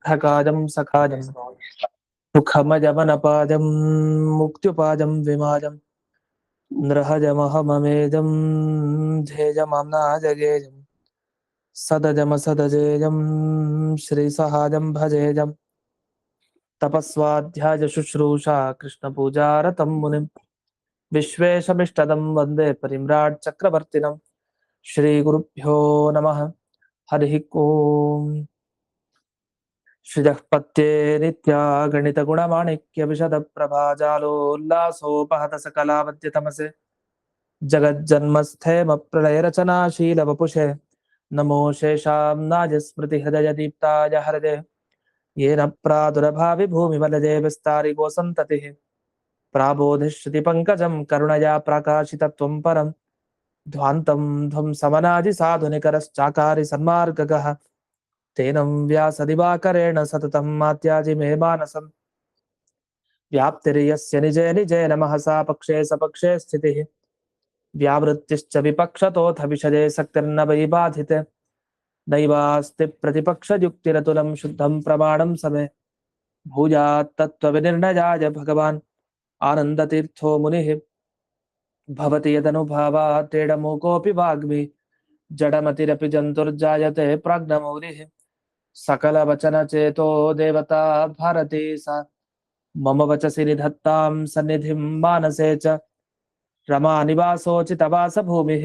ಸಖಕಾಜಂ ಸಖಾಜಂ ಮುಖಮಜಮನಪಾಜಂ ಮುಕ್ತ್ಯುಪಾಜಂ ವಿಮಾಜಂ ನೃಹಜಮಹಮಮೇಜಂ ಧ್ಯೇಜಮಾಮ್ನಾಜಗೇಜಂ ಸದಜಮಸದಜೇಜಂ ಶ್ರೀಸಹಾಜಂ ಭಜೇಜಂ ತಪಸ್ವಾಧ್ಯಾಯ ಶುಶ್ರೂಷಾ ಕೃಷ್ಣಪೂಜಾರತಂ ಮುನಿಂ ವಿಶ್ವೇಶಮಿಷ್ಟದಂ ವಂದೇ ಪರಿಮ್ರಾಟ್ ಚಕ್ರವರ್ತಿನಂ ಶ್ರೀಗುರುಭ್ಯೋ ನಮಃ ಹರಿಃ ಓಂ ಶ್ರೀಜಃಪತ್ಯೇ ನಿತ್ಯ ಗಣಿತ ಗುಣಮಾಣಿಕ್ಯ ವಿಶದ ಪ್ರಭಾಜಾಲೋಲ್ಲಾಸೋಪಹತ ಸಕಲಾವದ್ಯ ತಮಸೆ ಜಗಜ್ಜನ್ಮಸ್ಥೇಮ ಪ್ರಳಯ ರಚನಾಶೀಲ ವಪುಷೆ ನಮೋ ಶೇಷಾಂನಾಜ ಸ್ಮೃತಿ ಹೃದಯ ದೀಪ್ತಾಯ ಹರದೆ ಯೇನ ಪ್ರಾದುರಭಾವಿ ಭೂಮಿಮಲಜೆ ವಿಸ್ತಾರಿಗೋ ಸಂತತಿಃ ಪ್ರಾಬೋಧಿಶ್ರುತಿ ಪಂಕಜಂ ಕರುಣಯಾ ಪ್ರಾಕಾಶಿತತ್ವಂ ಪರಂ ಧ್ವಾಂತಂ ಧ್ವಂಸಮನಾದಿ ಸಾಧುನಿಕರಶ್ಚಾಕಾರಿ ಸನ್ಮಾರ್ಗಗಃ ತೇನಂ ವ್ಯಾಸದಿವಾಕರೇಣ ಸತತಂ ಮಾತ್ಯಾಜಿ ಮೇ ಮಾನಸಂ ವ್ಯಾಪ್ತಿರ್ಯಸ್ಯ ನಿಜೇ ನಿಜೇ ನಮಃ ಸಾ ಪಕ್ಷೇ ಸಪಕ್ಷೇ ಸ್ಥಿತಿಃ ವ್ಯಾವೃತ್ತಿಶ್ಚ ವಿಪಕ್ಷತೋಥ ವಿಷಜೇ ಸಕ್ತಿರ್ನ ವೈ ಬಾಧಿತೆ ನೈವಾಸ್ತಿ ಪ್ರತಿಪಕ್ಷಯುಕ್ತಿರತುಲಂ ಶುದ್ಧಂ ಪ್ರಮಾಣಂ ಸಮೇ ಭೂಯಾತ್ ತತ್ತ್ವವಿನಿರ್ಣಯಾಯ ಭಗವಾನ್ ಆನಂದತೀರ್ಥೋ ಮುನಿಃ ಭವತಿ ಯದನುಭಾವಾತ್ತೇಡಮೂಕೋऽಪಿ ವಾಗ್ಮಿ ಜಡಮತಿರಪಿ ಜಂತುರ್ಜಾಯತೆ ಪ್ರಾಜ್ಞಮೌಲಿಃ सकलवचनचेतो देवता भारती सा मम वचसि निधत्तां सन्निधिं मानसे च रमानिवासोचितवासभूमिः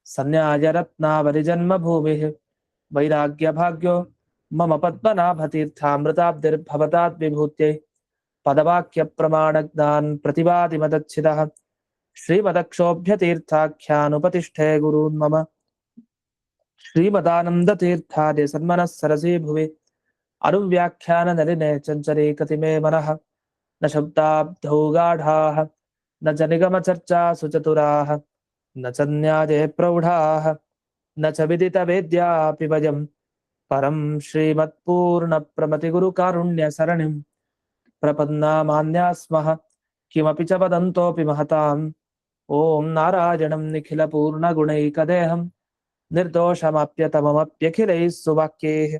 सन्न्यायरत्नावलिजन्मभूमिः वैराग्यभाग्यो मम पद्मनाभतीर्थामृताब्धिर्भवतात् विभूत्यै पदवाक्यप्रमाणज्ञान् प्रतिवादिमदच्छिदः श्रीमदक्षोभ्यतीर्थाख्यानुपतिष्ठे गुरून् मम श्रीमदानन्दतीर्थार्य सन्मनः सरसी भुवि अनुव्याख्यान नलिने चञ्चरे कतिमे मनः न शब्दाब्धौ गाढाः न च निगमचर्चा सुचतुराः न च न्याये प्रौढाः न च विदितवेद्यापि वयं परं श्रीमत्पूर्णप्रमतिगुरुकारुण्यसरणिं प्रपन्नामान्या स्मः किमपि च वदन्तोऽपि महताम् ॐ नारायणं निखिलपूर्णगुणैकदेहं निर्दोषमाप्यतममप्यखिलैः सुवाक्यैः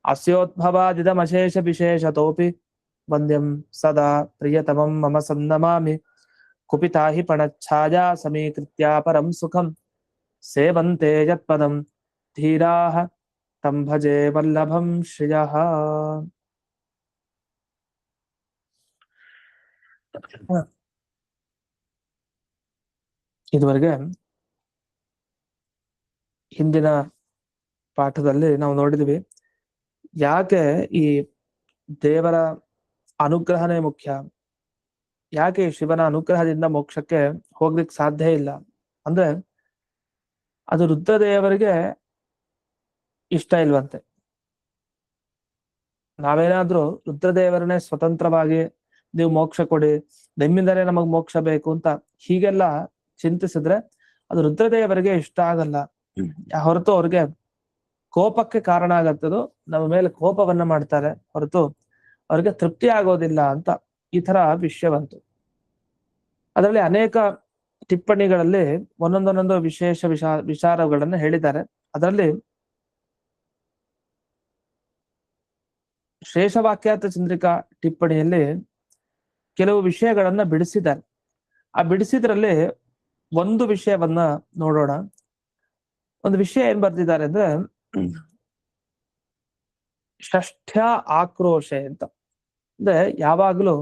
अस्योद्भवादिदमशेषविशेषतोऽपि वन्द्यं सदा प्रियतमं मम सन्नमामि कुपिता हि पणच्छाया समीकृत्या परं सुखं सेवन्ते यत्पदं धीराः तं भजे वल्लभं श्रियः। ಇದುವರೆಗೆ ಹಿಂದಿನ ಪಾಠದಲ್ಲಿ ನಾವು ನೋಡಿದ್ವಿ ಯಾಕೆ ಈ ದೇವರ ಅನುಗ್ರಹನೇ ಮುಖ್ಯ, ಯಾಕೆ ಶಿವನ ಅನುಗ್ರಹದಿಂದ ಮೋಕ್ಷಕ್ಕೆ ಹೋಗ್ಲಿಕ್ಕೆ ಸಾಧ್ಯ ಇಲ್ಲ ಅಂದ್ರೆ ಅದು ರುದ್ರದೇವರಿಗೆ ಇಷ್ಟ ಇಲ್ವಂತೆ. ನಾವೇನಾದ್ರೂ ರುದ್ರದೇವರನ್ನೇ ಸ್ವತಂತ್ರವಾಗಿ ನೀವು ಮೋಕ್ಷ ಕೊಡಿ, ನಿಮ್ಮಿಂದಲೇ ನಮಗ್ ಮೋಕ್ಷ ಬೇಕು ಅಂತ ಹೀಗೆಲ್ಲ ಚಿಂತಿಸಿದ್ರೆ ಅದು ರುದ್ರದೇವರಿಗೆ ಇಷ್ಟ ಆಗಲ್ಲ, ಹೊರತು ಅವ್ರಿಗೆ ಕೋಪಕ್ಕೆ ಕಾರಣ ಆಗತ್ತದು, ನಮ್ಮ ಮೇಲೆ ಕೋಪವನ್ನ ಮಾಡ್ತಾರೆ ಹೊರತು ಅವ್ರಿಗೆ ತೃಪ್ತಿ ಆಗೋದಿಲ್ಲ ಅಂತ ಈ ತರ ವಿಷಯ ಬಂತು. ಅದರಲ್ಲಿ ಅನೇಕ ಟಿಪ್ಪಣಿಗಳಲ್ಲಿ ಒಂದೊಂದೊಂದೊಂದು ವಿಶೇಷ ವಿಚಾರಗಳನ್ನ ಹೇಳಿದ್ದಾರೆ. ಅದರಲ್ಲಿ ಶೇಷವಾಕ್ಯಾರ್ಥ ಚಂದ್ರಿಕಾ ಟಿಪ್ಪಣಿಯಲ್ಲಿ ಕೆಲವು ವಿಷಯಗಳನ್ನ ಬಿಡಿಸಿದ್ದಾರೆ. ಆ ಬಿಡಿಸಿದ್ರಲ್ಲಿ ಒಂದು ವಿಷಯವನ್ನ ನೋಡೋಣ. ಒಂದು ವಿಷಯ ಏನ್ ಬರ್ದಿದ್ದಾರೆ ಅಂದ್ರೆ ಷಷ್ಠ್ಯ ಆಕ್ರೋಶೆ ಅಂತ. ಅಂದ್ರೆ ಯಾವಾಗ್ಲೂ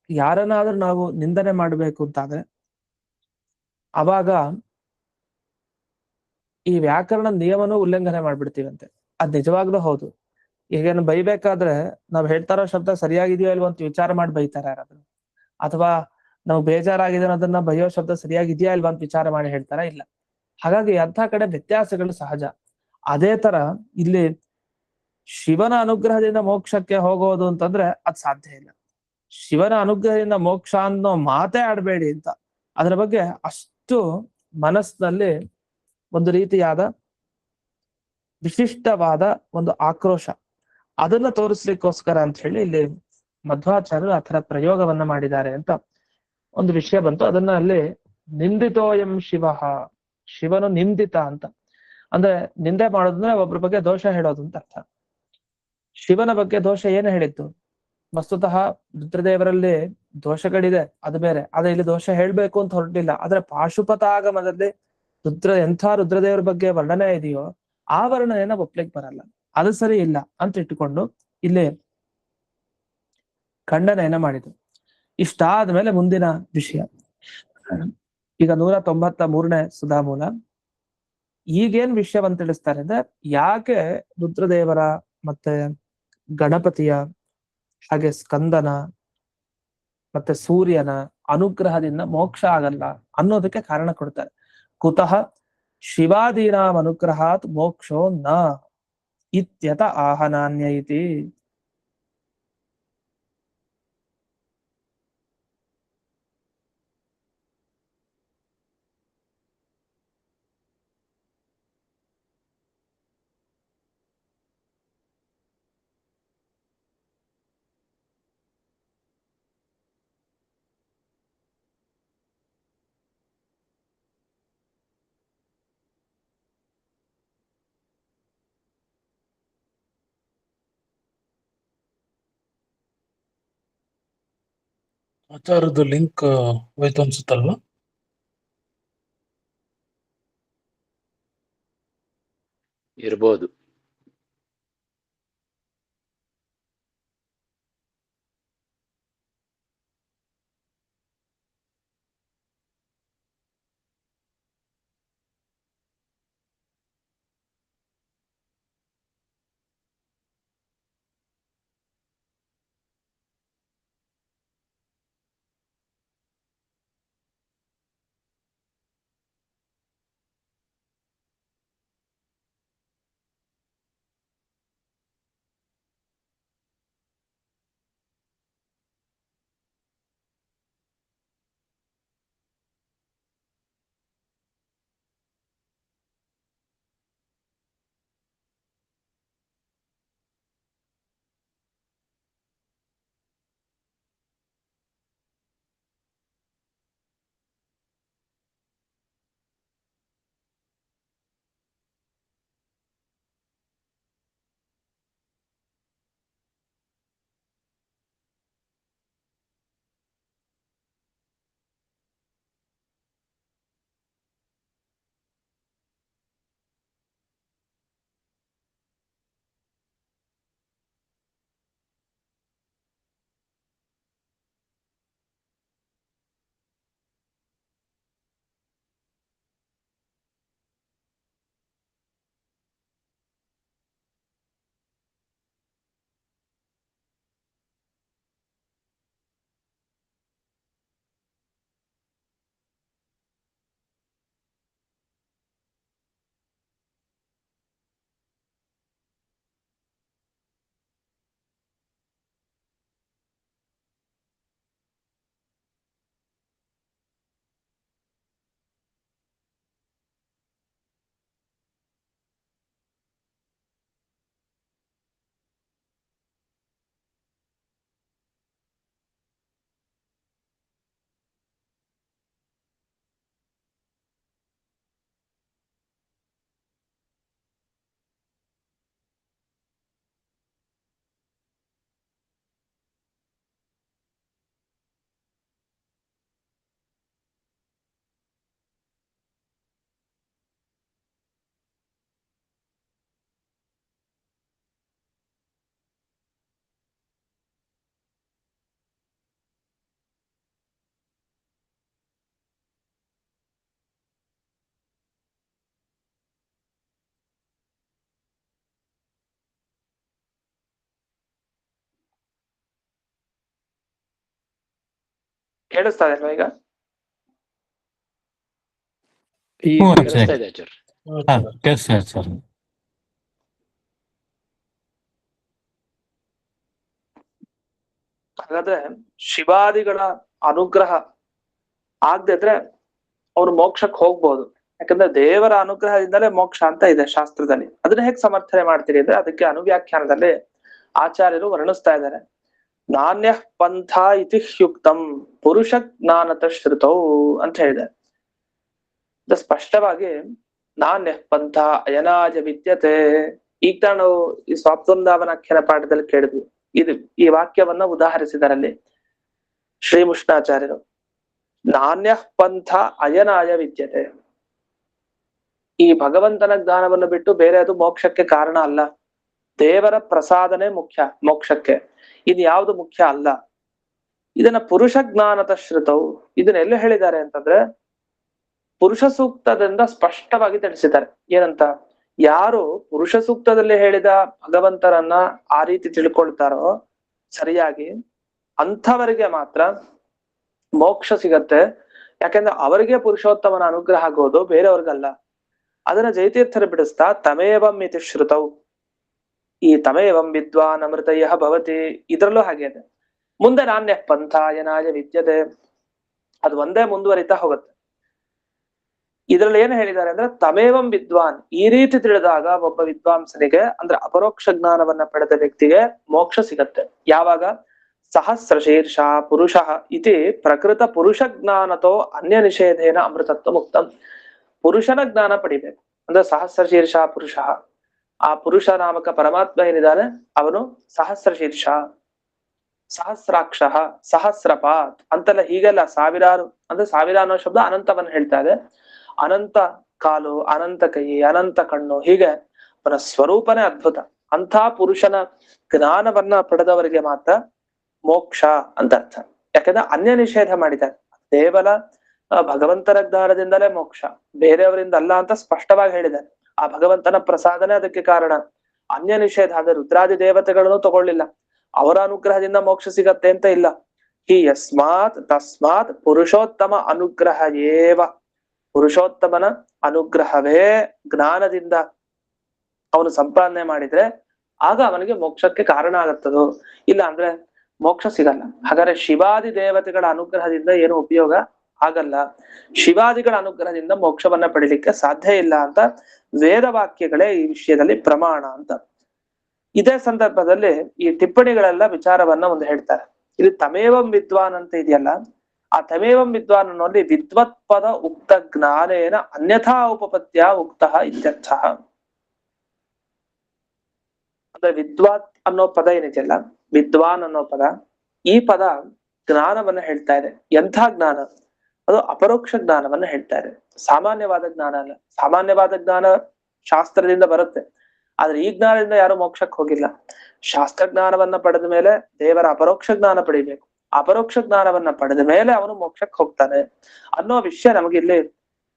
ಯಾರನ್ನಾದ್ರೂ ನಾವು ನಿಂದನೆ ಮಾಡ್ಬೇಕು ಅಂತಾದ್ರೆ ಅವಾಗ ಈ ವ್ಯಾಕರಣ ನಿಯಮನೂ ಉಲ್ಲಂಘನೆ ಮಾಡ್ಬಿಡ್ತೀವಂತೆ. ಅದ್ ನಿಜವಾಗ್ಲೂ ಹೌದು. ಈಗ ಬೈಬೇಕಾದ್ರೆ ನಾವ್ ಹೇಳ್ತಾರೋ ಶಬ್ದ ಸರಿಯಾಗಿದೆಯೋ ಇಲ್ವೋ ಅಂತ ವಿಚಾರ ಮಾಡಿ ಬೈತಾರೆ ಯಾರಾದ್ರೂ, ಅಥವಾ ನಾವು ಬೇಜಾರಾಗಿದೆ ಅನ್ನೋದನ್ನ ಬೈಯೋ ಶಬ್ದ ಸರಿಯಾಗಿದೆಯಾ ಇಲ್ವಾ ಅಂತ ವಿಚಾರ ಮಾಡಿ ಹೇಳ್ತಾರ? ಇಲ್ಲ. ಹಾಗಾಗಿ ಅಂಥ ಕಡೆ ವ್ಯತ್ಯಾಸಗಳು ಸಹಜ. ಅದೇ ತರ ಇಲ್ಲಿ ಶಿವನ ಅನುಗ್ರಹದಿಂದ ಮೋಕ್ಷಕ್ಕೆ ಹೋಗೋದು ಅಂತಂದ್ರೆ ಅದ್ ಸಾಧ್ಯ ಇಲ್ಲ. ಶಿವನ ಅನುಗ್ರಹದಿಂದ ಮೋಕ್ಷ ಅನ್ನೋ ಮಾತೇ ಆಡ್ಬೇಡಿ ಅಂತ ಅದರ ಬಗ್ಗೆ ಅಷ್ಟು ಮನಸ್ಸಿನಲ್ಲಿ ಒಂದು ರೀತಿಯಾದ ವಿಶಿಷ್ಟವಾದ ಒಂದು ಆಕ್ರೋಶ ಅದನ್ನ ತೋರಿಸ್ಲಿಕ್ಕೋಸ್ಕರ ಅಂತ ಹೇಳಿ ಇಲ್ಲಿ ಮಧ್ವಾಚಾರ್ಯರು ಆ ತರ ಪ್ರಯೋಗವನ್ನ ಮಾಡಿದ್ದಾರೆ ಅಂತ ಒಂದು ವಿಷಯ ಬಂತು. ಅದನ್ನ ಅಲ್ಲಿ ನಿಂದಿತೋಯಂ ಶಿವ, ಶಿವನು ನಿಂದಿತ ಅಂತ. ಅಂದ್ರೆ ನಿಂದೆ ಮಾಡೋದಂದ್ರೆ ಒಬ್ರ ಬಗ್ಗೆ ದೋಷ ಹೇಳೋದು ಅಂತ ಅರ್ಥ. ಶಿವನ ಬಗ್ಗೆ ದೋಷ ಏನು ಹೇಳಿತ್ತು? ವಸ್ತುತಃ ರುದ್ರದೇವರಲ್ಲಿ ದೋಷಗಳಿದೆ, ಅದು ಬೇರೆ. ಆದ್ರೆ ಇಲ್ಲಿ ದೋಷ ಹೇಳ್ಬೇಕು ಅಂತ ಹೊರಟಿಲ್ಲ. ಆದ್ರೆ ಪಾಶುಪತಾಗಮದಲ್ಲಿ ಎಂಥ ರುದ್ರದೇವರ ಬಗ್ಗೆ ವರ್ಣನೆ ಇದೆಯೋ ಆ ವರ್ಣನೆಯನ್ನ ಒಪ್ಲಿಕ್ ಬರಲ್ಲ, ಅದು ಸರಿ ಇಲ್ಲ ಅಂತ ಇಟ್ಟುಕೊಂಡು ಇಲ್ಲಿ ಖಂಡನೆಯನ್ನ ಮಾಡಿದ್ರು. ಇಷ್ಟಾದ್ಮೇಲೆ ಮುಂದಿನ ವಿಷಯ, ಈಗ 193ನೇ ಸುಧಾಮೂಲ. ಈಗೇನ್ ವಿಷಯವನ್ನ ತಿಳಿಸ್ತಾರೆ ಅಂದ್ರೆ, ಯಾಕೆ ರುದ್ರದೇವರ ಮತ್ತೆ ಗಣಪತಿಯ ಹಾಗೆ ಸ್ಕಂದನ ಮತ್ತೆ ಸೂರ್ಯನ ಅನುಗ್ರಹದಿಂದ ಮೋಕ್ಷ ಆಗಲ್ಲ ಅನ್ನೋದಕ್ಕೆ ಕಾರಣ ಕೊಡ್ತಾರೆ. ಕುತಃ ಶಿವಾದೀನಾಂ ಅನುಗ್ರಹಾತ್ ಮೋಕ್ಷೋ ನ ಇತ್ಯತ ಆಹನಾನ್ಯ ಇತಿ. ಆಚಾರದ ಲಿಂಕ್ ಹೋಯ್ತು ಅನ್ಸುತ್ತಲ್ವಾ? ಇರ್ಬೋದು. ಕೇಳಿಸ್ತಾ ಇದೆಲ್ವಾ ಈಗ? ಕೇಳಿಸ್ತಾ ಇದೆ ಆಚಾರ್ಯ. ಹಾಗಾದ್ರೆ ಶಿವಾದಿಗಳ ಅನುಗ್ರಹ ಆಗದಿದ್ರೆ ಅವ್ರು ಮೋಕ್ಷಕ್ಕೆ ಹೋಗ್ಬೋದು. ಯಾಕಂದ್ರೆ ದೇವರ ಅನುಗ್ರಹದಿಂದಲೇ ಮೋಕ್ಷ ಅಂತ ಇದೆ ಶಾಸ್ತ್ರದಲ್ಲಿ. ಅದನ್ನ ಹೇಗೆ ಸಮರ್ಥನೆ ಮಾಡ್ತೀರಿ ಅಂದ್ರೆ, ಅದಕ್ಕೆ ಅನುವ್ಯಾಖ್ಯಾನದಲ್ಲಿ ಆಚಾರ್ಯರು ವರ್ಣಿಸ್ತಾ ಇದ್ದಾರೆ. ನಾಣ್ಯ ಪಂಥ ಇತಿ ಹ್ಯುಕ್ತಂ ಪುರುಷ ಜ್ಞಾನತ ಶ್ರುತೌ ಅಂತ ಹೇಳಿದ್ದಾರೆ. ಸ್ಪಷ್ಟವಾಗಿ ನಾಣ್ಯ ಪಂಥ ಅಯನಾಜ ವಿದ್ಯತೆ ಈಗ ನಾವು ಈ ಸ್ವಾಪ್ತವೃಂದಾವನಾಖ್ಯಾನ ಪಾಠದಲ್ಲಿ ಕೇಳಿದ್ವಿ. ಇದು ಈ ವಾಕ್ಯವನ್ನ ಉದಾಹರಿಸಿದರಲ್ಲಿ ಶ್ರೀಮುಷ್ಣಾಚಾರ್ಯರು ನಾಣ್ಯ ಪಂಥ ಅಯನಾಯ ವಿದ್ಯತೆ. ಈ ಭಗವಂತನ ಜ್ಞಾನವನ್ನು ಬಿಟ್ಟು ಬೇರೆ ಅದು ಮೋಕ್ಷಕ್ಕೆ ಕಾರಣ ಅಲ್ಲ. ದೇವರ ಪ್ರಸಾದನೆ ಮುಖ್ಯ ಮೋಕ್ಷಕ್ಕೆ, ಇದು ಯಾವುದು ಮುಖ್ಯ ಅಲ್ಲ. ಇದನ್ನ ಪುರುಷ ಜ್ಞಾನದ ಶ್ರುತವು ಇದನ್ನೆಲ್ಲ ಹೇಳಿದ್ದಾರೆ ಅಂತಂದ್ರೆ ಪುರುಷ ಸೂಕ್ತದಿಂದ ಸ್ಪಷ್ಟವಾಗಿ ತಿಳಿಸಿದ್ದಾರೆ. ಏನಂತ, ಯಾರು ಪುರುಷ ಸೂಕ್ತದಲ್ಲಿ ಹೇಳಿದ ಭಗವಂತರನ್ನ ಆ ರೀತಿ ತಿಳ್ಕೊಳ್ತಾರೋ ಸರಿಯಾಗಿ, ಅಂಥವರಿಗೆ ಮಾತ್ರ ಮೋಕ್ಷ ಸಿಗತ್ತೆ. ಯಾಕೆಂದ್ರೆ ಅವರಿಗೆ ಪುರುಷೋತ್ತಮನ ಅನುಗ್ರಹ ಆಗೋದು, ಬೇರೆಯವ್ರಿಗಲ್ಲ. ಅದನ್ನ ಜಯತೀರ್ಥರು ಬಿಡಿಸ್ತಾ ತಮೇವಂ ಇತಿ ಶ್ರುತೌ, ಈ ತಮೇವಂ ವಿದ್ವಾನ್ ಅಮೃತಯ್ಯ ಭವತಿ ಇದ್ರಲ್ಲೂ ಹಾಗೆ ಇದೆ. ಮುಂದೆ ನಾಣ್ಯ ಪಂಥಾಯನಾಯ ವಿದ್ಯತೆ, ಅದು ಒಂದೇ ಮುಂದುವರಿತಾ ಹೋಗುತ್ತೆ. ಇದ್ರಲ್ಲಿ ಏನ್ ಹೇಳಿದ್ದಾರೆ ಅಂದ್ರೆ ತಮೇವಂ ವಿದ್ವಾನ್, ಈ ರೀತಿ ತಿಳಿದಾಗ ಒಬ್ಬ ವಿದ್ವಾಂಸನಿಗೆ ಅಂದ್ರೆ ಅಪರೋಕ್ಷ ಜ್ಞಾನವನ್ನ ಪಡೆದ ವ್ಯಕ್ತಿಗೆ ಮೋಕ್ಷ ಸಿಗತ್ತೆ. ಯಾವಾಗ ಸಹಸ್ರ ಶೀರ್ಷ ಪುರುಷ ಇತಿ ಪ್ರಕೃತ ಪುರುಷ ಜ್ಞಾನತೋ ಅನ್ಯ ನಿಷೇಧೇನ ಅಮೃತತ್ವ ಮುಕ್ತಂ. ಪುರುಷನ ಜ್ಞಾನ ಪಡಿಬೇಕು ಅಂದ್ರೆ ಸಹಸ್ರ ಶೀರ್ಷ ಪುರುಷ, ಆ ಪುರುಷ ನಾಮಕ ಪರಮಾತ್ಮ ಏನಿದ್ದಾನೆ ಅವನು ಸಹಸ್ರ ಶೀರ್ಷ, ಸಹಸ್ರಾಕ್ಷ, ಸಹಸ್ರಪಾತ್ ಅಂತೆಲ್ಲ ಹೀಗೆಲ್ಲ ಸಾವಿರಾರು, ಅಂದ್ರೆ ಸಾವಿರ ಅನ್ನೋ ಶಬ್ದ ಅನಂತವನ್ನ ಹೇಳ್ತಾ ಇದೆ. ಅನಂತ ಕಾಲು, ಅನಂತ ಕೈ, ಅನಂತ ಕಣ್ಣು, ಹೀಗೆ ಅವನ ಸ್ವರೂಪನೇ ಅದ್ಭುತ. ಅಂಥ ಪುರುಷನ ಜ್ಞಾನವನ್ನ ಪಡೆದವರಿಗೆ ಮಾತ್ರ ಮೋಕ್ಷ ಅಂತ ಅರ್ಥ. ಯಾಕಂದ್ರೆ ಅನ್ಯ ನಿಷೇಧ ಮಾಡಿದ್ದಾರೆ. ಕೇವಲ ಭಗವಂತನ ಜ್ಞಾನದಿಂದಲೇ ಮೋಕ್ಷ, ಬೇರೆಯವರಿಂದ ಅಲ್ಲ ಅಂತ ಸ್ಪಷ್ಟವಾಗಿ ಹೇಳಿದ್ದಾರೆ. ಆ ಭಗವಂತನ ಪ್ರಸಾದನೇ ಅದಕ್ಕೆ ಕಾರಣ. ಅನ್ಯ ನಿಷೇಧ ಅಂದ್ರೆ ರುದ್ರಾದಿ ದೇವತೆಗಳನ್ನು ತಗೊಳ್ಳಿಲ್ಲ, ಅವರ ಅನುಗ್ರಹದಿಂದ ಮೋಕ್ಷ ಸಿಗತ್ತೆ ಅಂತ ಇಲ್ಲ. ಹಿ ಯಸ್ಮಾತ್ ತಸ್ಮಾತ್ ಪುರುಷೋತ್ತಮ ಅನುಗ್ರಹ ಏವ, ಪುರುಷೋತ್ತಮನ ಅನುಗ್ರಹವೇ ಜ್ಞಾನದಿಂದ ಅವನು ಸಂಪಾದನೆ ಮಾಡಿದ್ರೆ ಆಗ ಅವನಿಗೆ ಮೋಕ್ಷಕ್ಕೆ ಕಾರಣ ಆಗತ್ತದೋ, ಇಲ್ಲ ಅಂದ್ರೆ ಮೋಕ್ಷ ಸಿಗಲ್ಲ. ಹಾಗಾದ್ರೆ ಶಿವಾದಿ ದೇವತೆಗಳ ಅನುಗ್ರಹದಿಂದ ಏನು ಉಪಯೋಗ ಆಗಲ್ಲ, ಶಿವಾದಿಗಳ ಅನುಗ್ರಹದಿಂದ ಮೋಕ್ಷವನ್ನ ಪಡಿಲಿಕ್ಕೆ ಸಾಧ್ಯ ಇಲ್ಲ ಅಂತ ವೇದವಾಕ್ಯಗಳೇ ಈ ವಿಷಯದಲ್ಲಿ ಪ್ರಮಾಣ ಅಂತ. ಇದೇ ಸಂದರ್ಭದಲ್ಲಿ ಈ ಟಿಪ್ಪಣಿಗಳೆಲ್ಲ ವಿಚಾರವನ್ನ ಒಂದು ಹೇಳ್ತಾರೆ. ಇಲ್ಲಿ ತಮೇವಂ ವಿದ್ವಾನ್ ಅಂತ ಇದೆಯಲ್ಲ, ಆ ತಮೇವಂ ವಿದ್ವಾನ್ ಅನ್ನೋಲ್ಲಿ ವಿದ್ವತ್ ಪದ ಉಕ್ತ ಜ್ಞಾನೇನ ಅನ್ಯಥಾ ಉಪಪತ್ಯ ಉಕ್ತ ಇತ್ಯರ್ಥ. ಅಂದ್ರೆ ವಿದ್ವಾತ್ ಅನ್ನೋ ಪದ ಏನಿದೆಯಲ್ಲ, ವಿದ್ವಾನ್ ಅನ್ನೋ ಪದ, ಈ ಪದ ಜ್ಞಾನವನ್ನ ಹೇಳ್ತಾ ಇದೆ. ಎಂಥ ಜ್ಞಾನ? ಅದು ಅಪರೋಕ್ಷ ಜ್ಞಾನವನ್ನ ಹೇಳ್ತಾ ಇದೆ, ಸಾಮಾನ್ಯವಾದ ಜ್ಞಾನ ಅಲ್ಲ. ಸಾಮಾನ್ಯವಾದ ಜ್ಞಾನ ಶಾಸ್ತ್ರದಿಂದ ಬರುತ್ತೆ, ಆದ್ರೆ ಈ ಜ್ಞಾನದಿಂದ ಯಾರು ಮೋಕ್ಷಕ್ಕೆ ಹೋಗಿಲ್ಲ. ಶಾಸ್ತ್ರ ಜ್ಞಾನವನ್ನ ಪಡೆದ ಮೇಲೆ ದೇವರ ಅಪರೋಕ್ಷ ಜ್ಞಾನ ಪಡಿಬೇಕು, ಅಪರೋಕ್ಷ ಜ್ಞಾನವನ್ನ ಪಡೆದ ಮೇಲೆ ಅವನು ಮೋಕ್ಷಕ್ಕೆ ಹೋಗ್ತಾನೆ ಅನ್ನೋ ವಿಷಯ ನಮಗೆ ಇಲ್ಲಿ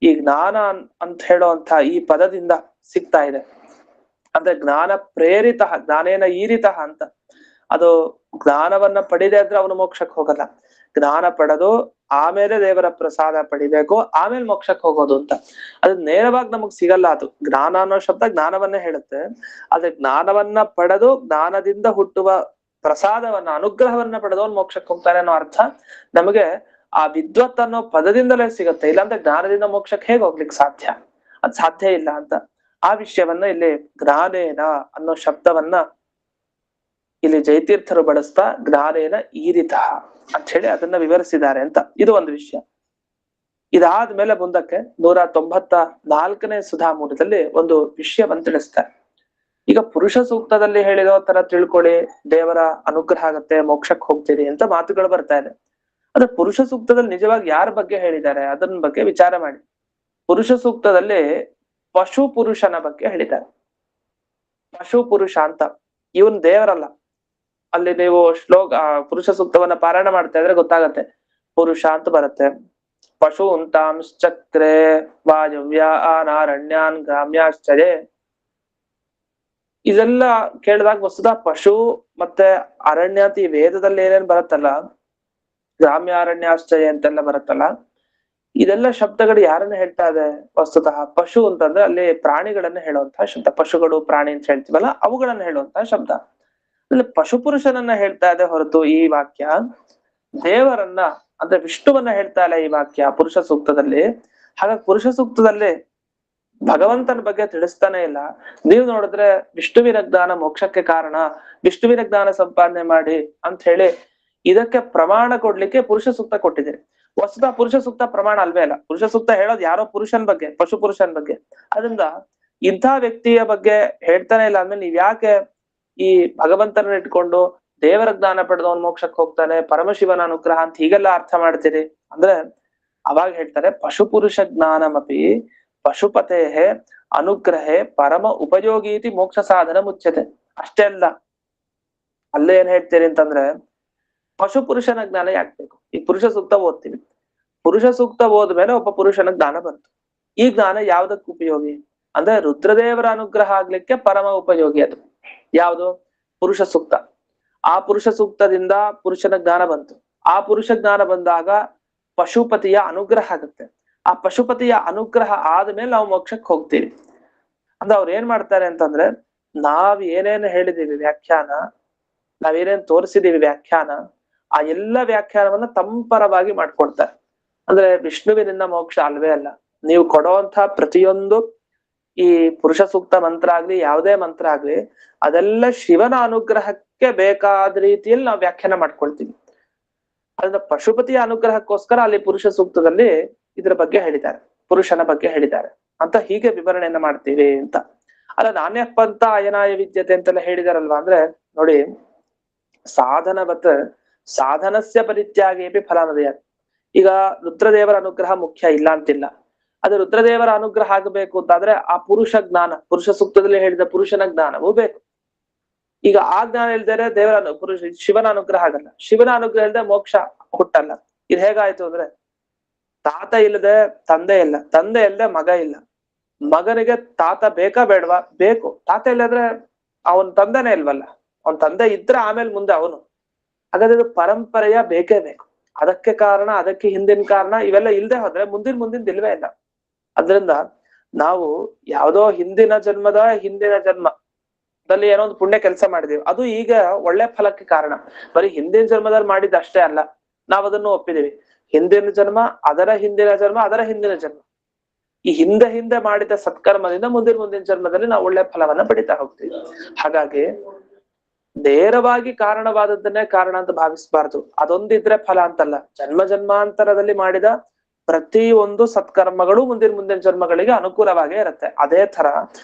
ಈ ಜ್ಞಾನ ಅಂತ ಹೇಳುವಂತ ಈ ಪದದಿಂದ ಸಿಗ್ತಾ ಇದೆ. ಅಂದ್ರೆ ಜ್ಞಾನ ಪ್ರೇರಿತ, ಜ್ಞಾನೇನ ಈರಿತ ಅಂತ. ಅದು ಜ್ಞಾನವನ್ನ ಪಡಿದೆ ಅಂದ್ರೆ ಅವನು ಮೋಕ್ಷಕ್ಕೆ ಹೋಗಲ್ಲ. ಜ್ಞಾನ ಪಡೆದು ಆಮೇಲೆ ದೇವರ ಪ್ರಸಾದ ಪಡಿಬೇಕು, ಆಮೇಲೆ ಮೋಕ್ಷಕ್ಕೆ ಹೋಗೋದು ಅಂತ. ಅದು ನೇರವಾಗಿ ನಮಗ್ ಸಿಗಲ್ಲ. ಅದು ಜ್ಞಾನ ಅನ್ನೋ ಶಬ್ದ ಜ್ಞಾನವನ್ನೇ ಹೇಳುತ್ತೆ. ಆದ್ರೆ ಜ್ಞಾನವನ್ನ ಪಡೆದು ಜ್ಞಾನದಿಂದ ಹುಟ್ಟುವ ಪ್ರಸಾದವನ್ನ, ಅನುಗ್ರಹವನ್ನ ಪಡೆದವನ್ ಮೋಕ್ಷಕ್ಕೆ ಹೋಗ್ತಾರೆ ಅನ್ನೋ ಅರ್ಥ ನಮಗೆ ಆ ವಿದ್ವತ್ ಅನ್ನೋ ಪದದಿಂದಲೇ ಸಿಗುತ್ತೆ. ಇಲ್ಲಾಂದ್ರೆ ಜ್ಞಾನದಿಂದ ಮೋಕ್ಷಕ್ಕೆ ಹೇಗೆ ಹೋಗ್ಲಿಕ್ಕೆ ಸಾಧ್ಯ? ಅದ್ ಸಾಧ್ಯ ಇಲ್ಲ ಅಂತ ಆ ವಿಷಯವನ್ನ ಇಲ್ಲಿ ಜ್ಞಾನೇನ ಅನ್ನೋ ಶಬ್ದವನ್ನ ಇಲ್ಲಿ ಜಯತೀರ್ಥರು ಬಳಸ್ತಾ ಜ್ಞಾನೇನ ಈರಿತ ಅಂತ ಹೇಳಿ ಅದನ್ನ ವಿವರಿಸಿದ್ದಾರೆ ಅಂತ. ಇದು ಒಂದು ವಿಷಯ. ಇದಾದ್ಮೇಲೆ ಮುಂದಕ್ಕೆ 194ನೇ ಸುಧಾಮೂಲದಲ್ಲಿ ಒಂದು ವಿಷಯವನ್ನ ತಿಳಿಸ್ತಾರೆ. ಈಗ ಪುರುಷ ಸೂಕ್ತದಲ್ಲಿ ಹೇಳಿರೋ ತರ ತಿಳ್ಕೊಳ್ಳಿ, ದೇವರ ಅನುಗ್ರಹ ಆಗತ್ತೆ, ಮೋಕ್ಷಕ್ಕೆ ಹೋಗ್ತೀರಿ ಅಂತ ಮಾತುಗಳು ಬರ್ತಾ ಇದೆ. ಆದ್ರೆ ಪುರುಷ ಸೂಕ್ತದಲ್ಲಿ ನಿಜವಾಗಿ ಯಾರ ಬಗ್ಗೆ ಹೇಳಿದ್ದಾರೆ ಅದನ್ನ ಬಗ್ಗೆ ವಿಚಾರ ಮಾಡಿ. ಪುರುಷ ಸೂಕ್ತದಲ್ಲಿ ಪಶು ಪುರುಷನ ಬಗ್ಗೆ ಹೇಳಿದ್ದಾರೆ. ಪಶು ಪುರುಷ ಅಂತ ಇವನ್ ದೇವರಲ್ಲ. ಅಲ್ಲಿ ನೀವು ಪುರುಷ ಸೂಕ್ತವನ್ನ ಪಾರಾಯಣ ಮಾಡ್ತಾ ಇದ್ರೆ ಗೊತ್ತಾಗತ್ತೆ, ಪುರುಷ ಅಂತ ಬರುತ್ತೆ. ಪಶು ಅಂತಾಂಶ್ಚಕ್ರೆ ವಾಯವ್ಯ ನಾರಣ್ಯಾನ್ ಗ್ರಾಮ್ಯಾಶ್ಚರ್ಯ. ಇದೆಲ್ಲ ಕೇಳಿದಾಗ ವಸ್ತುತ ಪಶು ಮತ್ತೆ ಅರಣ್ಯ ಅಂತ ಈ ವೇದದಲ್ಲಿ ಏನೇನ್ ಬರುತ್ತಲ್ಲ, ಗ್ರಾಮ್ಯ ಅರಣ್ಯಾಶ್ಚರ್ಯ ಅಂತೆಲ್ಲ ಬರುತ್ತಲ್ಲ, ಇದೆಲ್ಲ ಶಬ್ದಗಳು ಯಾರನ್ನ ಹೇಳ್ತಾ ಇದೆ? ವಸ್ತುತಃ ಪಶು ಅಂತಂದ್ರೆ ಅಲ್ಲಿ ಪ್ರಾಣಿಗಳನ್ನ ಹೇಳುವಂತಹ ಶಬ್ದ. ಪಶುಗಳು ಪ್ರಾಣಿ ಅಂತ ಹೇಳ್ತೀವಲ್ಲ, ಅವುಗಳನ್ನ ಹೇಳುವಂತಹ ಶಬ್ದ. ಅಲ್ಲಿ ಪಶು ಪುರುಷನನ್ನ ಹೇಳ್ತಾ ಇದೆ ಹೊರತು ಈ ವಾಕ್ಯ ದೇವರನ್ನ ಅಂದ್ರೆ ವಿಷ್ಣುವನ್ನ ಹೇಳ್ತಾ ಇಲ್ಲ ಈ ವಾಕ್ಯ ಪುರುಷ ಸೂಕ್ತದಲ್ಲಿ. ಹಾಗಾಗಿ ಪುರುಷ ಸೂಕ್ತದಲ್ಲಿ ಭಗವಂತನ ಬಗ್ಗೆ ತಿಳಿಸ್ತಾನೆ ಇಲ್ಲ. ನೀವು ನೋಡಿದ್ರೆ ವಿಷ್ಣುವಿನ ಜ್ಞಾನ ಮೋಕ್ಷಕ್ಕೆ ಕಾರಣ, ವಿಷ್ಣುವಿನ ಜ್ಞಾನ ಸಂಪಾದನೆ ಮಾಡಿ ಅಂತ ಹೇಳಿ ಇದಕ್ಕೆ ಪ್ರಮಾಣ ಕೊಡ್ಲಿಕ್ಕೆ ಪುರುಷ ಸೂಕ್ತ ಕೊಟ್ಟಿದ್ದೀರಿ. ವಸ್ತುತಃ ಪುರುಷ ಸೂಕ್ತ ಪ್ರಮಾಣ ಅಲ್ವೇ ಅಲ್ಲ. ಪುರುಷ ಸೂಕ್ತ ಹೇಳೋದು ಯಾರೋ ಪುರುಷನ್ ಬಗ್ಗೆ, ಪಶು ಪುರುಷನ್ ಬಗ್ಗೆ. ಅದರಿಂದ ಇಂಥ ವ್ಯಕ್ತಿಯ ಬಗ್ಗೆ ಹೇಳ್ತಾನೆ ಇಲ್ಲ ಅಂದ್ಮೇಲೆ ನೀವ್ ಯಾಕೆ ಈ ಭಗವಂತನ ಇಟ್ಕೊಂಡು ದೇವರ ಜ್ಞಾನ ಪಡೆದವನ್ ಮೋಕ್ಷಕ್ಕೆ ಹೋಗ್ತಾನೆ, ಪರಮಶಿವನ ಅನುಗ್ರಹ ಅಂತ ಹೀಗೆಲ್ಲ ಅರ್ಥ ಮಾಡ್ತೀರಿ ಅಂದ್ರೆ ಅವಾಗ ಹೇಳ್ತಾರೆ ಪಶುಪುರುಷ ಜ್ಞಾನಮಪಿ ಪಶುಪತೆ ಅನುಗ್ರಹೇ ಪರಮ ಉಪಯೋಗೀತಿ ಮೋಕ್ಷ ಸಾಧನ ಮುಚ್ಚತೆ. ಅಷ್ಟೇ ಅಲ್ಲ, ಅಲ್ಲೇ ಏನ್ ಹೇಳ್ತೀರಿ ಅಂತಂದ್ರೆ ಪಶುಪುರುಷನ ಜ್ಞಾನ ಯಾಕೆ ಬೇಕು? ಈ ಪುರುಷ ಸೂಕ್ತ ಓದ್ತೀವಿ, ಪುರುಷ ಸೂಕ್ತ ಓದ್ಮೇಲೆ ಒಬ್ಬ ಪುರುಷನ ಜ್ಞಾನ ಬಂತು. ಈ ಜ್ಞಾನ ಯಾವ್ದಕ್ ಉಪಯೋಗಿ ಅಂದ್ರೆ ರುದ್ರದೇವರ ಅನುಗ್ರಹ ಆಗ್ಲಿಕ್ಕೆ ಪರಮ ಉಪಯೋಗಿ. ಅದು ಯಾವುದು? ಪುರುಷ ಸೂಕ್ತ. ಆ ಪುರುಷ ಸೂಕ್ತದಿಂದ ಪುರುಷನ ಜ್ಞಾನ ಬಂತು. ಆ ಪುರುಷ ಜ್ಞಾನ ಬಂದಾಗ ಪಶುಪತಿಯ ಅನುಗ್ರಹ ಆಗುತ್ತೆ. ಆ ಪಶುಪತಿಯ ಅನುಗ್ರಹ ಆದ್ಮೇಲೆ ನಾವು ಮೋಕ್ಷಕ್ಕೆ ಹೋಗ್ತೀವಿ. ಅಂದ್ರೆ ಅವ್ರು ಏನ್ ಮಾಡ್ತಾರೆ ಅಂತಂದ್ರೆ ನಾವ್ ಏನೇನು ಹೇಳಿದೀವಿ ವ್ಯಾಖ್ಯಾನ, ನಾವೇನೇನ್ ತೋರಿಸಿದೀವಿ ವ್ಯಾಖ್ಯಾನ, ಆ ಎಲ್ಲ ವ್ಯಾಖ್ಯಾನವನ್ನ ತಂಪರವಾಗಿ ಮಾಡ್ಕೊಡ್ತಾರೆ. ಅಂದ್ರೆ ವಿಷ್ಣುವಿನಿಂದ ಮೋಕ್ಷ ಅಲ್ವೇ ಅಲ್ಲ, ನೀವು ಕೊಡುವಂತ ಪ್ರತಿಯೊಂದು ಈ ಪುರುಷ ಸೂಕ್ತ ಮಂತ್ರ ಆಗ್ಲಿ ಯಾವುದೇ ಮಂತ್ರ ಆಗ್ಲಿ ಅದೆಲ್ಲ ಶಿವನ ಅನುಗ್ರಹಕ್ಕೆ ಬೇಕಾದ ರೀತಿಯಲ್ಲಿ ನಾವು ವ್ಯಾಖ್ಯಾನ ಮಾಡ್ಕೊಳ್ತೀವಿ. ಅದನ್ನ ಪಶುಪತಿಯ ಅನುಗ್ರಹಕ್ಕೋಸ್ಕರ ಅಲ್ಲಿ ಪುರುಷ ಸೂಕ್ತದಲ್ಲಿ ಇದ್ರ ಬಗ್ಗೆ ಹೇಳಿದ್ದಾರೆ, ಪುರುಷನ ಬಗ್ಗೆ ಹೇಳಿದ್ದಾರೆ ಅಂತ ಹೀಗೆ ವಿವರಣೆಯನ್ನ ಮಾಡ್ತೀವಿ ಅಂತ. ಅಲ್ಲ ನಾಣ್ಯಪಂಥ ಅಯನಾಯ ವಿದ್ಯತೆ ಅಂತೆಲ್ಲ ಹೇಳಿದಾರಲ್ವಾ, ಅಂದ್ರೆ ನೋಡಿ ಸಾಧನವತ್ ಸಾಧನಸ್ಯ ಪರಿತ್ಯಾಗೇಪಿ ಫಲಾನದಯ. ಈಗ ರುದ್ರದೇವರ ಅನುಗ್ರಹ ಮುಖ್ಯ ಇಲ್ಲ ಅಂತಿಲ್ಲ, ಅದು ರುದ್ರದೇವರ ಅನುಗ್ರಹ ಆಗಬೇಕು ಅಂತಾದ್ರೆ ಆ ಪುರುಷ ಜ್ಞಾನ, ಪುರುಷ ಸೂಕ್ತದಲ್ಲಿ ಹೇಳಿದ ಪುರುಷನ ಜ್ಞಾನವೂ ಬೇಕು. ಈಗ ಆ ಜ್ಞಾನ ಇಲ್ದರೆ ದೇವರ ಶಿವನ ಅನುಗ್ರಹ ಆಗಲ್ಲ, ಶಿವನ ಅನುಗ್ರಹ ಇಲ್ಲದೆ ಮೋಕ್ಷ ಹುಟ್ಟಲ್ಲ. ಇದು ಹೇಗಾಯ್ತು ಅಂದ್ರೆ ತಾತ ಇಲ್ಲದೆ ತಂದೆ ಇಲ್ಲ, ತಂದೆ ಇಲ್ಲದೆ ಮಗ ಇಲ್ಲ, ಮಗನಿಗೆ ತಾತ ಬೇಕಾ ಬೇಡವಾ? ಬೇಕು. ತಾತ ಇಲ್ಲದ್ರೆ ಅವನ್ ತಂದೆನೇ ಇಲ್ವಲ್ಲ, ಅವನ್ ತಂದೆ ಇದ್ರೆ ಆಮೇಲೆ ಮುಂದೆ ಅವನು. ಹಾಗಾದ್ರೆ ಇದು ಪರಂಪರೆಯ ಬೇಕೇ ಬೇಕು. ಅದಕ್ಕೆ ಕಾರಣ, ಅದಕ್ಕೆ ಹಿಂದಿನ ಕಾರಣ, ಇವೆಲ್ಲ ಇಲ್ದೆ ಹೋದ್ರೆ ಮುಂದಿನ ಇಲ್ವೇ ಇಲ್ಲ. ಅದ್ರಿಂದ ನಾವು ಯಾವ್ದೋ ಹಿಂದಿನ ಜನ್ಮದಲ್ಲಿ ಏನೋ ಒಂದು ಪುಣ್ಯ ಕೆಲಸ ಮಾಡಿದೀವಿ, ಅದು ಈಗ ಒಳ್ಳೆ ಫಲಕ್ಕೆ ಕಾರಣ. ಬರೀ ಹಿಂದಿನ ಜನ್ಮದಲ್ಲಿ ಮಾಡಿದ ಅಷ್ಟೇ ಅಲ್ಲ, ನಾವ್ ಅದನ್ನು ಒಪ್ಪಿದೀವಿ. ಹಿಂದಿನ ಜನ್ಮ, ಅದರ ಹಿಂದಿನ ಜನ್ಮ, ಅದರ ಹಿಂದಿನ ಜನ್ಮ, ಈ ಹಿಂದೆ ಮಾಡಿದ ಸತ್ಕರ್ಮದಿಂದ ಮುಂದಿನ ಜನ್ಮದಲ್ಲಿ ನಾವು ಒಳ್ಳೆ ಫಲವನ್ನ ಪಡಿತಾ ಹೋಗ್ತೀವಿ. ಹಾಗಾಗಿ ನೇರವಾಗಿ ಕಾರಣವಾದದ್ದನ್ನೇ ಕಾರಣ ಅಂತ ಭಾವಿಸಬಾರ್ದು. ಅದೊಂದಿದ್ರೆ ಫಲ ಅಂತಲ್ಲ, ಜನ್ಮಾಂತರದಲ್ಲಿ ಮಾಡಿದ ಪ್ರತಿ ಒಂದು ಸತ್ಕರ್ಮಗಳು ಮುಂದಿನ ಜನ್ಮಗಳಿಗೆ ಅನುಕೂಲವಾಗೇ ಇರುತ್ತೆ. ಅದೇ ತರ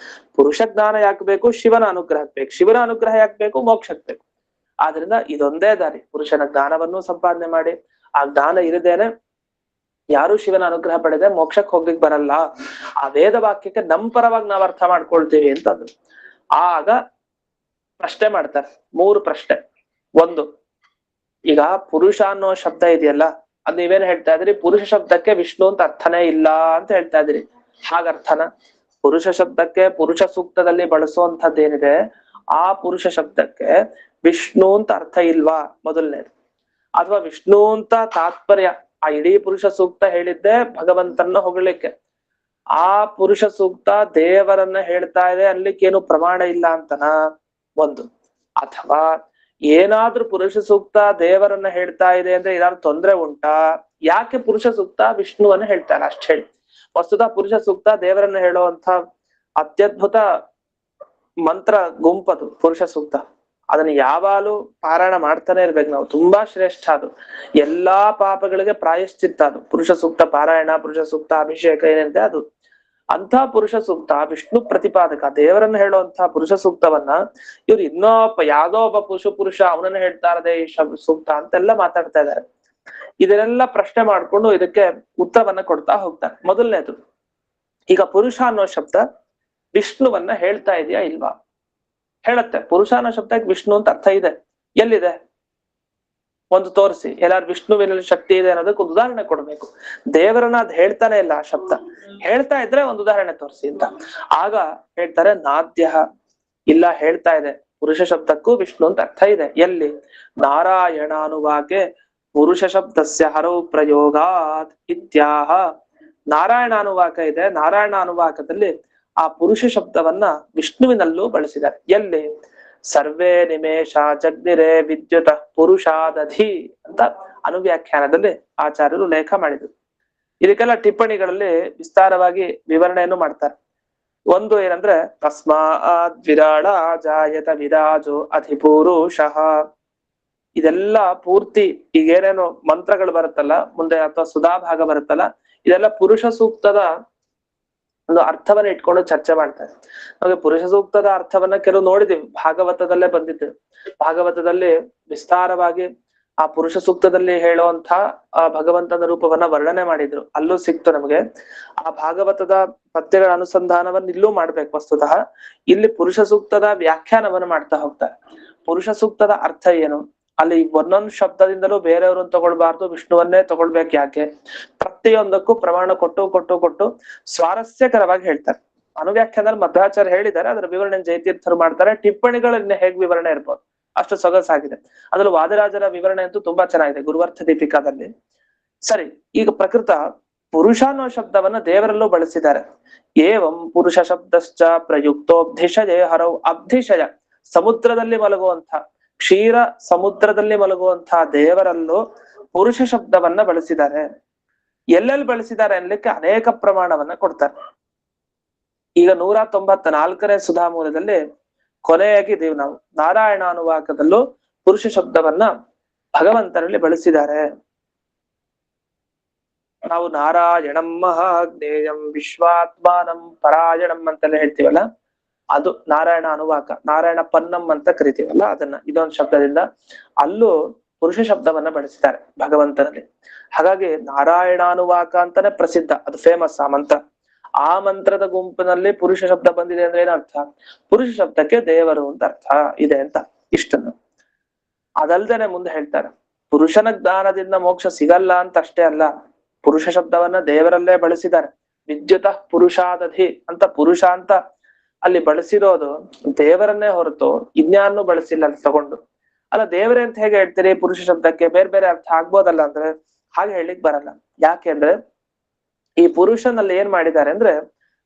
ಪುರುಷ ಜ್ಞಾನ ಯಾಕೆ ಬೇಕು? ಶಿವನ ಅನುಗ್ರಹ ಬೇಕು. ಶಿವನ ಅನುಗ್ರಹ ಯಾಕೆ ಬೇಕು? ಮೋಕ್ಷಕ್ಕೆ ಬೇಕು. ಆದ್ರಿಂದ ಇದೊಂದೇ ದಾರಿ, ಪುರುಷನ ಜ್ಞಾನವನ್ನು ಸಂಪಾದನೆ ಮಾಡಿ, ಆ ಜ್ಞಾನ ಇರದೇನೆ ಯಾರು ಶಿವನ ಅನುಗ್ರಹ ಪಡೆದೆ ಮೋಕ್ಷಕ್ಕೆ ಹೋಗ್ಲಿಕ್ಕೆ ಬರಲ್ಲ. ಆ ವೇದ ವಾಕ್ಯಕ್ಕೆ ನಮ್ ಪರವಾಗಿ ನಾವ್ ಅರ್ಥ ಮಾಡ್ಕೊಳ್ತೀವಿ ಅಂತಂದು ಆಗ ಪ್ರಶ್ನೆ ಮಾಡ್ತಾರೆ, 3 ಪ್ರಶ್ನೆ. ಒಂದು, ಈಗ ಪುರುಷ ಅನ್ನೋ ಶಬ್ದ ಇದೆಯಲ್ಲ, ಅದ್ ನೀವೇನ್ ಹೇಳ್ತಾ ಇದ್ರಿ? ಪುರುಷ ಶಬ್ದಕ್ಕೆ ವಿಷ್ಣು ಅಂತ ಅರ್ಥನೇ ಇಲ್ಲ ಅಂತ ಹೇಳ್ತಾ ಇದ್ರಿ. ಹಾಗರ್ಥನ? ಪುರುಷ ಶಬ್ದಕ್ಕೆ ಪುರುಷ ಸೂಕ್ತದಲ್ಲಿ ಬಳಸುವಂತದ್ದೇನಿದೆ ಆ ಪುರುಷ ಶಬ್ದಕ್ಕೆ ವಿಷ್ಣು ಅಂತ ಅರ್ಥ ಇಲ್ವಾ ಮೊದಲನೇದು? ಅಥವಾ ವಿಷ್ಣು ಅಂತ ತಾತ್ಪರ್ಯ, ಆ ಇಡೀ ಪುರುಷ ಸೂಕ್ತ ಹೇಳಿದ್ದೆ ಭಗವಂತನ ಹೊಗಳಿಕ್ಕೆ, ಆ ಪುರುಷ ಸೂಕ್ತ ದೇವರನ್ನ ಹೇಳ್ತಾ ಇದೆ ಅನ್ಲಿಕ್ಕೇನು ಪ್ರಮಾಣ ಇಲ್ಲ ಅಂತನ? ಒಂದು. ಅಥವಾ ಏನಾದ್ರೂ ಪುರುಷ ಸೂಕ್ತ ದೇವರನ್ನ ಹೇಳ್ತಾ ಇದೆ ಅಂದ್ರೆ ಏನಾದ್ರು ತೊಂದ್ರೆ ಉಂಟಾ? ಯಾಕೆ ಪುರುಷ ಸೂಕ್ತ ವಿಷ್ಣುವನ್ನ ಹೇಳ್ತಾರೆ ಅಷ್ಟ್ ಹೇಳಿ. ವಸ್ತುತಃ ಪುರುಷ ಸೂಕ್ತ ದೇವರನ್ನ ಹೇಳುವಂತ ಅತ್ಯದ್ಭುತ ಮಂತ್ರ ಗುಂಪದು ಪುರುಷ ಸೂಕ್ತ. ಅದನ್ನ ಯಾವಾಗಲೂ ಪಾರಾಯಣ ಮಾಡ್ತಾನೆ ಇರ್ಬೇಕು ನಾವು, ತುಂಬಾ ಶ್ರೇಷ್ಠ ಅದು. ಎಲ್ಲಾ ಪಾಪಗಳಿಗೆ ಪ್ರಾಯಶ್ಚಿತ್ತ ಅದು ಪುರುಷ ಸೂಕ್ತ ಪಾರಾಯಣ, ಪುರುಷ ಸೂಕ್ತ ಅಭಿಷೇಕ ಏನಿದೆ ಅದು. ಅಂತ ಪುರುಷ ಸೂಕ್ತ ವಿಷ್ಣು ಪ್ರತಿಪಾದಕ ದೇವರನ್ನ ಹೇಳುವಂತಹ ಪುರುಷ ಸೂಕ್ತವನ್ನ ಇವ್ರು ಯಾವ್ದೋ ಒಬ್ಬ ಪುರುಷ ಅವನನ್ನ ಹೇಳ್ತಾ ಇರದೆ ಈ ಸೂಕ್ತ ಅಂತೆಲ್ಲ ಮಾತಾಡ್ತಾ ಇದ್ದಾರೆ. ಇದನ್ನೆಲ್ಲ ಪ್ರಶ್ನೆ ಮಾಡ್ಕೊಂಡು ಇದಕ್ಕೆ ಉತ್ತರವನ್ನ ಕೊಡ್ತಾ ಹೋಗ್ತಾರೆ. ಮೊದಲನೇದು, ಈಗ ಪುರುಷ ಅನ್ನೋ ಶಬ್ದ ವಿಷ್ಣುವನ್ನ ಹೇಳ್ತಾ ಇದೆಯಾ ಇಲ್ವಾ? ಹೇಳತ್ತೆ. ಪುರುಷ ಅನ್ನೋ ಶಬ್ದಕ್ಕೆ ವಿಷ್ಣು ಅಂತ ಅರ್ಥ ಇದೆ. ಎಲ್ಲಿದೆ? ಒಂದು ತೋರಿಸಿ. ಎಲ್ಲಾರು ವಿಷ್ಣುವಿನಲ್ಲಿ ಶಕ್ತಿ ಇದೆ ಅನ್ನೋದಕ್ಕೆ ಒಂದು ಉದಾಹರಣೆ ಕೊಡ್ಬೇಕು. ದೇವರನ್ನ ಅದ್ ಹೇಳ್ತಾನೆ ಇಲ್ಲ ಆ ಶಬ್ದ, ಹೇಳ್ತಾ ಇದ್ರೆ ಒಂದು ಉದಾಹರಣೆ ತೋರಿಸಿ ಅಂತ. ಆಗ ಹೇಳ್ತಾರೆ ನಾದ್ಯ, ಇಲ್ಲ ಹೇಳ್ತಾ ಇದೆ. ಪುರುಷ ಶಬ್ದಕ್ಕೂ ವಿಷ್ಣು ಅಂತ ಅರ್ಥ ಇದೆ. ಎಲ್ಲಿ? ನಾರಾಯಣಾನುವಾಕೆ ಪುರುಷ ಶಬ್ದಸ್ಯ ಹರೌ ಪ್ರಯೋಗಾತ್ ಇತ್ಯಾಹ. ನಾರಾಯಣ ಅನುವಾಕ ಇದೆ, ನಾರಾಯಣ ಅನುವಾಕದಲ್ಲಿ ಆ ಪುರುಷ ಶಬ್ದವನ್ನ ವಿಷ್ಣುವಿನಲ್ಲೂ ಬಳಸಿದ್ದಾರೆ. ಎಲ್ಲಿ? ಸರ್ವೇ ನಿಮೇಶ ಜಗ್ನಿರೇ ವಿದ್ಯುತ ಪುರುಷಾದಧಿ ಅಂತ ಅನುವ್ಯಾಖ್ಯಾನದಲ್ಲಿ ಆಚಾರ್ಯರು ಲೇಖ ಮಾಡಿದ್ರು. ಇದಕ್ಕೆಲ್ಲ ಟಿಪ್ಪಣಿಗಳಲ್ಲಿ ವಿಸ್ತಾರವಾಗಿ ವಿವರಣೆಯನ್ನು ಮಾಡ್ತಾರೆ. ಒಂದು ಏನಂದ್ರೆ ತಸ್ಮಾತ್ ವಿರಾಳ ಜಾಯತ ವಿರಾಜೋ ಅಧಿಪುರುಷಃ. ಇದೆಲ್ಲ ಪೂರ್ತಿ ಈಗೇನೇನು ಮಂತ್ರಗಳು ಬರುತ್ತಲ್ಲ ಮುಂದೆ, ಅಥವಾ ಸುಧಾಭಾಗ ಬರುತ್ತಲ್ಲ, ಇದೆಲ್ಲ ಪುರುಷ ಸೂಕ್ತದ ಒಂದು ಅರ್ಥವನ್ನ ಇಟ್ಕೊಂಡು ಚರ್ಚೆ ಮಾಡ್ತಾರೆ. ನಮಗೆ ಪುರುಷ ಸೂಕ್ತದ ಅರ್ಥವನ್ನ ಕೆಲವು ನೋಡಿದೀವಿ, ಭಾಗವತದಲ್ಲೇ ಬಂದಿದ್ದು. ಭಾಗವತದಲ್ಲಿ ವಿಸ್ತಾರವಾಗಿ ಆ ಪುರುಷ ಸೂಕ್ತದಲ್ಲಿ ಹೇಳುವಂತ ಆ ಭಗವಂತನ ರೂಪವನ್ನ ವರ್ಣನೆ ಮಾಡಿದ್ರು, ಅಲ್ಲೂ ಸಿಕ್ತು ನಮಗೆ. ಆ ಭಾಗವತದ ಪದ್ಯಗಳ ಅನುಸಂಧಾನವನ್ನು ಇಲ್ಲೂ ಮಾಡ್ಬೇಕು. ವಸ್ತುತಃ ಇಲ್ಲಿ ಪುರುಷ ಸೂಕ್ತದ ವ್ಯಾಖ್ಯಾನವನ್ನು ಮಾಡ್ತಾ ಹೋಗ್ತಾರೆ. ಪುರುಷ ಸೂಕ್ತದ ಅರ್ಥ ಏನು, ಅಲ್ಲಿ ಒಂದೊಂದು ಶಬ್ದದಿಂದಲೂ ಬೇರೆಯವ್ರನ್ನ ತಗೊಳ್ಬಾರ್ದು, ವಿಷ್ಣುವನ್ನೇ ತಗೊಳ್ಬೇಕು. ಯಾಕೆ? ಪ್ರತಿಯೊಂದಕ್ಕೂ ಪ್ರಮಾಣ ಕೊಟ್ಟು ಸ್ವಾರಸ್ಯಕರವಾಗಿ ಹೇಳ್ತಾರೆ. ಅನುವ್ಯಾಖ್ಯಾನದಲ್ಲಿ ಮಧ್ವಾಚಾರ್ಯ ಹೇಳಿದ್ದಾರೆ, ಅದರ ವಿವರಣೆ ಜಯತೀರ್ಥರು ಮಾಡ್ತಾರೆ. ಟಿಪ್ಪಣಿಗಳನ್ನ ಹೇಗ್ ವಿವರಣೆ ಇರ್ಬೋದು ಅಷ್ಟು ಸೊಗಸಾಗಿದೆ. ಅದ್ರಲ್ಲಿ ವಾದಿರಾಜರ ವಿವರಣೆ ಅಂತೂ ತುಂಬಾ ಚೆನ್ನಾಗಿದೆ ಗುರುವರ್ಥ ದೀಪಿಕಾದಲ್ಲಿ. ಸರಿ, ಈಗ ಪ್ರಕೃತ ಪುರುಷ ಅನ್ನೋ ಶಬ್ದವನ್ನ ದೇವರಲ್ಲೂ ಬಳಸಿದ್ದಾರೆ. ಏವಂ ಪುರುಷ ಶಬ್ದಶ್ಚ ಪ್ರಯುಕ್ತೋಬ್ಧಿಶಯೇ ಹರೌ. ಅಬ್ಧಿಶಯ ಸಮುದ್ರದಲ್ಲಿ ಮಲಗುವಂತ, ಕ್ಷೀರ ಸಮುದ್ರದಲ್ಲಿ ಮಲಗುವಂತಹ ದೇವರಲ್ಲೂ ಪುರುಷ ಶಬ್ದವನ್ನ ಬಳಸಿದ್ದಾರೆ. ಎಲ್ಲೆಲ್ಲಿ ಬಳಸಿದ್ದಾರೆ ಅನ್ಲಿಕ್ಕೆ ಅನೇಕ ಪ್ರಮಾಣವನ್ನ ಕೊಡ್ತಾರೆ. ಈಗ 194ನೇ ಸುಧಾಮೂಲದಲ್ಲಿ ಕೊನೆಯಾಗಿದ್ದೀವಿ ನಾವು. ನಾರಾಯಣ ಅನುವಾಕದಲ್ಲೂ ಪುರುಷ ಶಬ್ದವನ್ನ ಭಗವಂತನಲ್ಲಿ ಬಳಸಿದ್ದಾರೆ. ನಾವು ನಾರಾಯಣಂ ಮಹಾಜ್ಞೇಯಂ ವಿಶ್ವಾತ್ಮಾನಂ ಪರಾಯಣಂ ಅಂತೆಲ್ಲ ಹೇಳ್ತೀವಲ್ಲ, ಅದು ನಾರಾಯಣ ಅನುವಾಕ. ನಾರಾಯಣ ಪನ್ನಂ ಅಂತ ಕರಿತೀವಲ್ಲ ಅದನ್ನ, ಇದೊಂದು ಶಬ್ದದಿಂದ ಅಲ್ಲೂ ಪುರುಷ ಶಬ್ದವನ್ನ ಬಳಸಿದ್ದಾರೆ ಭಗವಂತನಲ್ಲಿ. ಹಾಗಾಗಿ ನಾರಾಯಣಾನುವಾಕ ಅಂತಾನೆ ಪ್ರಸಿದ್ಧ, ಅದು ಫೇಮಸ್ ಆ ಮಂತ್ರ. ಆ ಮಂತ್ರದ ಗುಂಪಿನಲ್ಲಿ ಪುರುಷ ಶಬ್ದ ಬಂದಿದೆ ಅಂದ್ರೆ ಏನರ್ಥ? ಪುರುಷ ಶಬ್ದಕ್ಕೆ ದೇವರು ಅಂತ ಅರ್ಥ ಇದೆ ಅಂತ. ಇಷ್ಟನ್ನು ಅದಲ್ದೇನೆ ಮುಂದೆ ಹೇಳ್ತಾರೆ, ಪುರುಷನ ಜ್ಞಾನದಿಂದ ಮೋಕ್ಷ ಸಿಗಲ್ಲ ಅಂತ ಅಷ್ಟೇ ಅಲ್ಲ, ಪುರುಷ ಶಬ್ದವನ್ನ ದೇವರಲ್ಲೇ ಬಳಸಿದ್ದಾರೆ. ವಿದ್ಯುತ ಪುರುಷಾದಧಿ ಅಂತ ಪುರುಷ ಅಂತ ಅಲ್ಲಿ ಬಳಸಿರೋದು ದೇವರನ್ನೇ ಹೊರತು ಇನ್ಯಾರನ್ನೂ ಬಳಸಿಲ್ಲ ಅಲ್ಲಿ ತಗೊಂಡು. ಅಲ್ಲ, ದೇವರೇ ಅಂತ ಹೇಗೆ ಹೇಳ್ತೀರಿ? ಪುರುಷ ಶಬ್ದಕ್ಕೆ ಬೇರೆ ಬೇರೆ ಅರ್ಥ ಆಗ್ಬೋದಲ್ಲ ಅಂದ್ರೆ ಹಾಗೆ ಹೇಳಿಕ್ ಬರಲ್ಲ. ಯಾಕೆ ಅಂದ್ರೆ ಈ ಪುರುಷನಲ್ಲಿ ಏನ್ ಮಾಡಿದ್ದಾರೆ ಅಂದ್ರೆ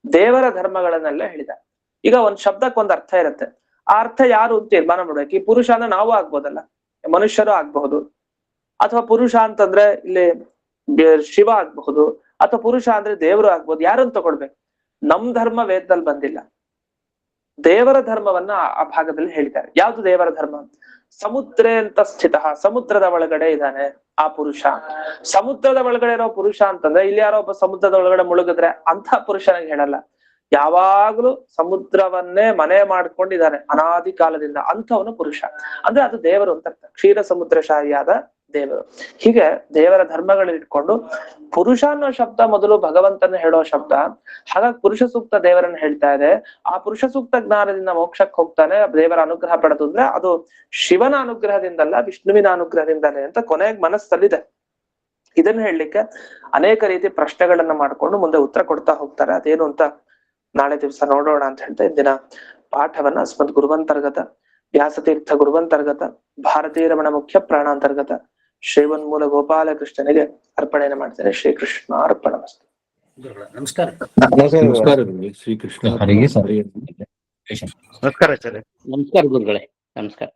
ದೇವರ ಧರ್ಮಗಳನ್ನೆಲ್ಲ ಹೇಳಿದ್ದಾರೆ. ಈಗ ಒಂದ್ ಶಬ್ದಕ್ಕೆ ಒಂದ್ ಅರ್ಥ ಇರುತ್ತೆ, ಆ ಅರ್ಥ ಯಾರು ತೀರ್ಮಾನ ಮಾಡ್ಬೇಕು. ಈ ಪುರುಷ ಅಂದ್ರೆ ನಾವು ಆಗ್ಬೋದಲ್ಲ, ಮನುಷ್ಯರು ಆಗ್ಬಹುದು, ಅಥವಾ ಪುರುಷ ಅಂತಂದ್ರೆ ಇಲ್ಲಿ ಶಿವ ಆಗ್ಬಹುದು, ಅಥವಾ ಪುರುಷ ಅಂದ್ರೆ ದೇವರು ಆಗ್ಬಹುದು. ಯಾರನ್ನು ತಗೊಳ್ಬೇಕು? ನಮ್ ಧರ್ಮ ವೇದದಲ್ಲಿ ಬಂದಿಲ್ಲ, ದೇವರ ಧರ್ಮವನ್ನ ಆ ಭಾಗದಲ್ಲಿ ಹೇಳಿದ್ದಾರೆ. ಯಾವ್ದು ದೇವರ ಧರ್ಮ? ಸಮುದ್ರ ಅಂತ ಸ್ಥಿತ, ಸಮುದ್ರದ ಒಳಗಡೆ ಇದ್ದಾನೆ ಆ ಪುರುಷ. ಸಮುದ್ರದ ಒಳಗಡೆ ಇರೋ ಪುರುಷ ಅಂತಂದ್ರೆ ಇಲ್ಲಿ ಯಾರೋ ಒಬ್ಬ ಸಮುದ್ರದ ಒಳಗಡೆ ಮುಳುಗಿದ್ರೆ ಅಂತ ಪುರುಷನಿಗೆ ಹೇಳಲ್ಲ. ಯಾವಾಗ್ಲೂ ಸಮುದ್ರವನ್ನೇ ಮನೆ ಮಾಡ್ಕೊಂಡಿದ್ದಾನೆ ಅನಾದಿ ಕಾಲದಿಂದ, ಅಂಥವನು ಪುರುಷ. ಅಂದ್ರೆ ಅದು ದೇವರು ಅಂತ ಅರ್ಥ, ಕ್ಷೀರ ಸಮುದ್ರಶಾಹಿಯಾದ ದೇವರು. ಹೀಗೆ ದೇವರ ಧರ್ಮಗಳನ್ನ ಇಟ್ಕೊಂಡು ಪುರುಷ ಅನ್ನೋ ಶಬ್ದ ಮೊದಲು ಭಗವಂತನ ಹೇಳೋ ಶಬ್ದ. ಹಾಗಾಗಿ ಪುರುಷ ಸೂಕ್ತ ದೇವರನ್ನ ಹೇಳ್ತಾ ಇದೆ. ಆ ಪುರುಷ ಸೂಕ್ತ ಜ್ಞಾನದಿಂದ ಮೋಕ್ಷಕ್ಕೆ ಹೋಗ್ತಾನೆ, ದೇವರ ಅನುಗ್ರಹ ಪಡೆದು ಅಂದ್ರೆ ಅದು ಶಿವನ ಅನುಗ್ರಹದಿಂದಲ್ಲ, ವಿಷ್ಣುವಿನ ಅನುಗ್ರಹದಿಂದಲೇ ಅಂತ ಕೊನೆಗೆ ಮನಸ್ಸಲ್ಲಿದೆ. ಇದನ್ನ ಹೇಳಲಿಕ್ಕೆ ಅನೇಕ ರೀತಿ ಪ್ರಶ್ನೆಗಳನ್ನ ಮಾಡ್ಕೊಂಡು ಮುಂದೆ ಉತ್ತರ ಕೊಡ್ತಾ ಹೋಗ್ತಾರೆ. ಅದೇನು ಅಂತ ನಾಳೆ ದಿವಸ ನೋಡೋಣ ಅಂತ ಹೇಳ್ತಾ ಇಂದಿನ ಪಾಠವನ್ನ ಅಸ್ಮದ್ ಗುರುವಂತರ್ಗತ ವ್ಯಾಸತೀರ್ಥ ಗುರುವಂತರ್ಗತ ಭಾರತೀಯ ರಮಣ ಮುಖ್ಯ ಪ್ರಾಣಾಂತರ್ಗತ ಶ್ರೀವನ್ಮೂಲ ಗೋಪಾಲಕೃಷ್ಣನಿಗೆ ಅರ್ಪಣೆಯನ್ನು ಮಾಡ್ತೇನೆ. ಶ್ರೀಕೃಷ್ಣ ಅರ್ಪಣಮಸ್ತು. ನಮಸ್ಕಾರ. ನಮಸ್ಕಾರ ಶ್ರೀಕೃಷ್ಣ ಹರಿಗೆ ನಮಸ್ಕಾರ ಗುರುಗಳೇ. ನಮಸ್ಕಾರ.